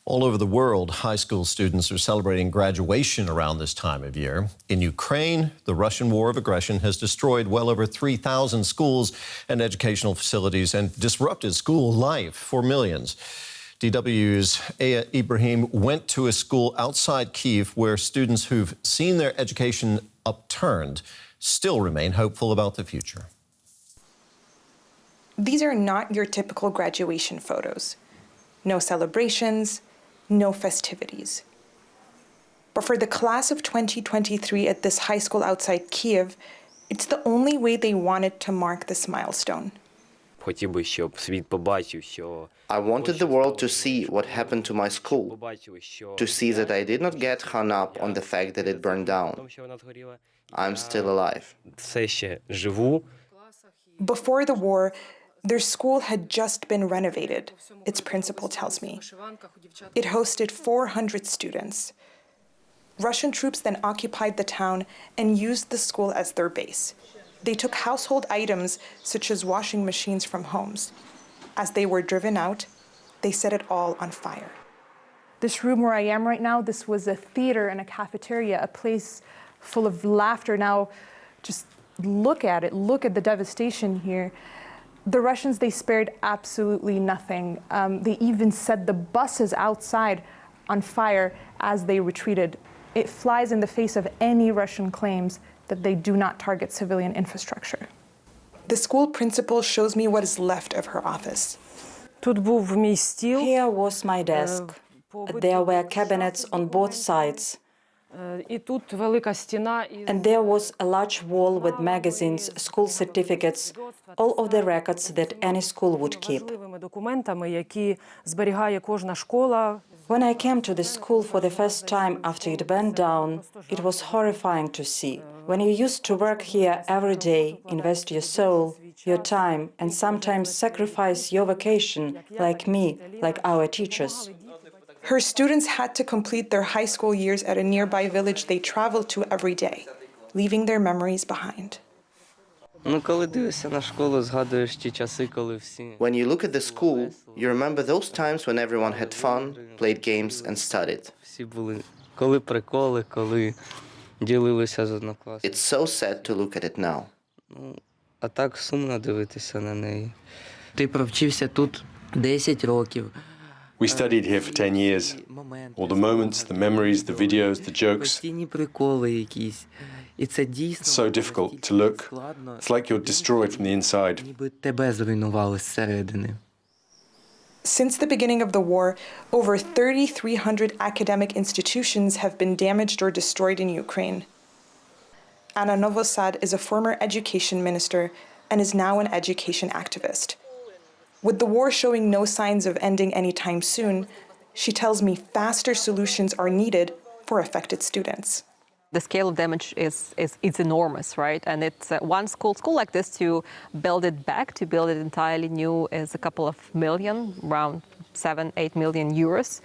All over the world, high school students are celebrating graduation around this time of year. In Ukraine, the Russian war of aggression has destroyed well over 3,000 schools and educational facilities and disrupted school life for millions. DW's Aya Ibrahim went to a school outside Kyiv where students who've seen their education upturned still remain hopeful about the future. These are not your typical graduation photos. No celebrations, no festivities. But for the class of 2023 at this high school outside Kyiv, it's the only way they wanted to mark this milestone. I wanted the world to see what happened to my school, to see that I did not get hung up on the fact that it burned down. I'm still alive. Before the war, their school had just been renovated, its principal tells me. It hosted 400 students. Russian troops then occupied the town and used the school as their base. They took household items, such as washing machines, from homes. As they were driven out, they set it all on fire. This room where I am right now, this was a theater and a cafeteria, a place full of laughter. Now, just look at it, look at the devastation here. The Russians, they spared absolutely nothing. They even set the buses outside on fire as they retreated. It flies in the face of any Russian claims that they do not target civilian infrastructure. The school principal shows me what is left of her office. Here was my desk. There were cabinets on both sides. And there was a large wall with magazines, school certificates, all of the records that any school would keep. When I came to the school for the first time after it burned down, it was horrifying to see. When you used to work here every day, invest your soul, your time, and sometimes sacrifice your vacation, like me, like our teachers. Her students had to complete their high school years at a nearby village they traveled to every day, leaving their memories behind. When you look at the school, you remember those times when everyone had fun, played games, and studied. It's so sad to look at it now. We studied here for 10 years. All the moments, the memories, the videos, the jokes. It's so difficult to look. It's like you're destroyed from the inside. Since the beginning of the war, over 3,300 academic institutions have been damaged or destroyed in Ukraine. Anna Novosad is a former education minister and is now an education activist. With the war showing no signs of ending anytime soon, she tells me faster solutions are needed for affected students. The scale of damage is enormous, right? And it's one school like this, to build it back, to build it entirely new, is a couple of million, around 7-8 million euros,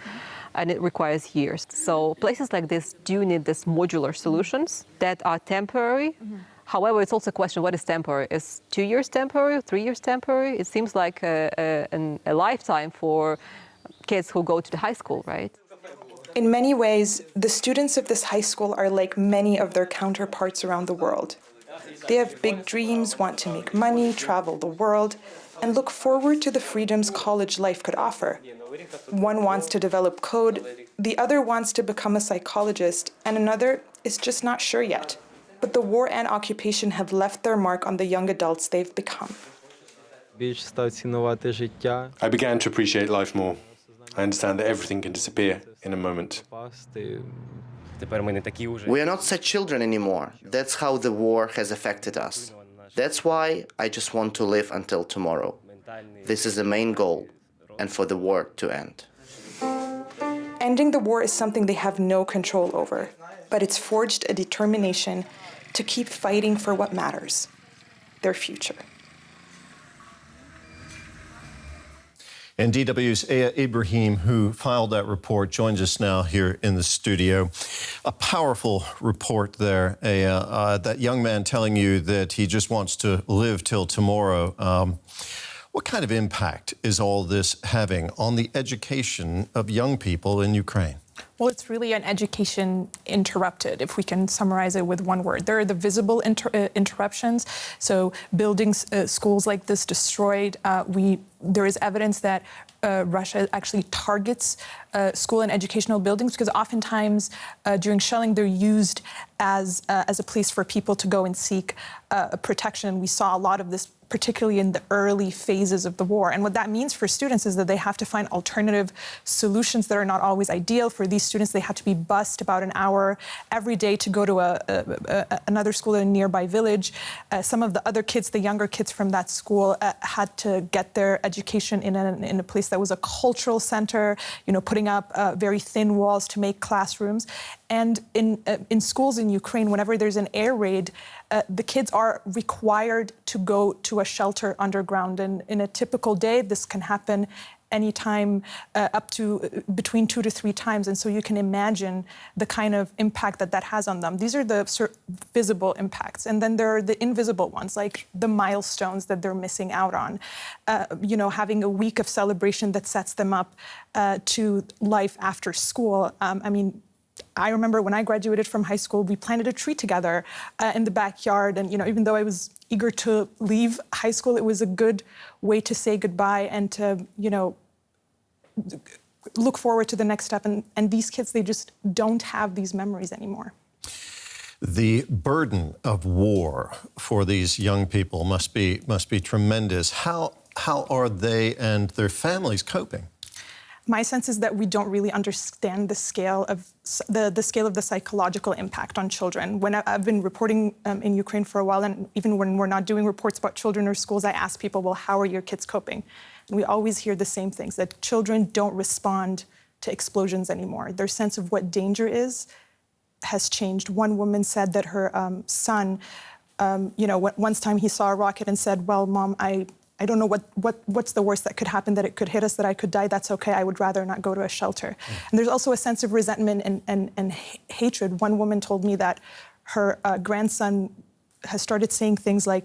and it requires years. So places like this do need these modular solutions that are temporary. However, it's also a question, what is temporary? Is 2 years temporary, 3 years temporary? It seems like a lifetime for kids who go to the high school, right? In many ways, the students of this high school are like many of their counterparts around the world. They have big dreams, want to make money, travel the world, and look forward to the freedoms college life could offer. One wants to develop code, the other wants to become a psychologist, and another is just not sure yet. But the war and occupation have left their mark on the young adults they've become. I began to appreciate life more. I understand that everything can disappear in a moment. We are not such children anymore. That's how the war has affected us. That's why I just want to live until tomorrow. This is the main goal, and for the war to end. Ending the war is something they have no control over, but it's forged a determination to keep fighting for what matters, their future. And DW's Aya Ibrahim, who filed that report, joins us now here in the studio. A powerful report there, Aya. That young man telling you that he just wants to live till tomorrow. What kind of impact is all this having on the education of young people in Ukraine? Well, it's really an education interrupted, if we can summarize it with one word. There are the visible interruptions. So buildings, schools like this destroyed. There is evidence that Russia actually targets school and educational buildings because oftentimes during shelling they're used as a place for people to go and seek protection. We saw a lot of this particularly in the early phases of the war. And what that means for students is that they have to find alternative solutions that are not always ideal. For these students, they have to be bused about an hour every day to go to another school in a nearby village. Some of the other kids, the younger kids from that school, had to get their education in a place that was a cultural center, putting up very thin walls to make classrooms. And in schools in Ukraine, whenever there's an air raid, the kids are required to go to a shelter underground. And in a typical day, this can happen anytime up to between 2 to 3 times. And so you can imagine the kind of impact that has on them. These are the visible impacts. And then there are the invisible ones, like the milestones that they're missing out on. Having a week of celebration that sets them up to life after school. I remember when I graduated from high school, we planted a tree together in the backyard. And, even though I was eager to leave high school, it was a good way to say goodbye and to, look forward to the next step. And these kids, they just don't have these memories anymore. The burden of war for these young people must be tremendous. How are they and their families coping? My sense is that we don't really understand the scale of the psychological impact on children. When I've been reporting in Ukraine for a while, and even when we're not doing reports about children or schools, I ask people, well, how are your kids coping? And we always hear the same things, that children don't respond to explosions anymore. Their sense of what danger is has changed. One woman said that her son, once time he saw a rocket and said, well, Mom, I don't know what's the worst that could happen, that it could hit us, that I could die. That's okay. I would rather not go to a shelter. And there's also a sense of resentment and hatred. One woman told me that her grandson has started saying things like,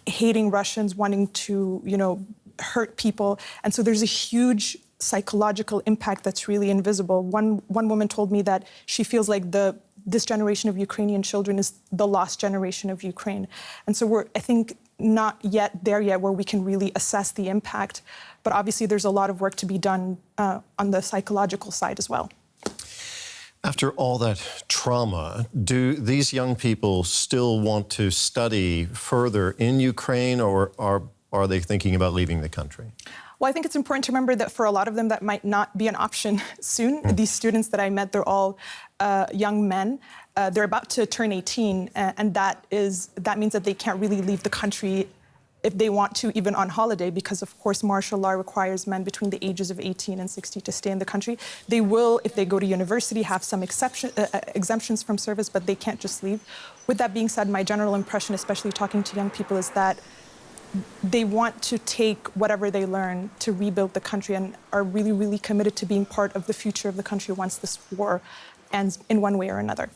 hating Russians, wanting to, hurt people. And so there's a huge psychological impact that's really invisible. One woman told me that she feels like this generation of Ukrainian children is the lost generation of Ukraine. And so I think, not yet there where we can really assess the impact. But obviously there's a lot of work to be done on the psychological side as well. After all that trauma, do these young people still want to study further in Ukraine, or are they thinking about leaving the country? Well, I think it's important to remember that for a lot of them, that might not be an option soon. These students that I met, they're all young men. They're about to turn 18, and that means that they can't really leave the country if they want to, even on holiday, because, of course, martial law requires men between the ages of 18 and 60 to stay in the country. They will, if they go to university, have some exemptions from service, but they can't just leave. With that being said, my general impression, especially talking to young people, is that they want to take whatever they learn to rebuild the country and are really, really committed to being part of the future of the country once this war ends in one way or another.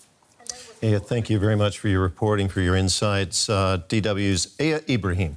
Aya, thank you very much for your reporting, for your insights. DW's Aya Ibrahim.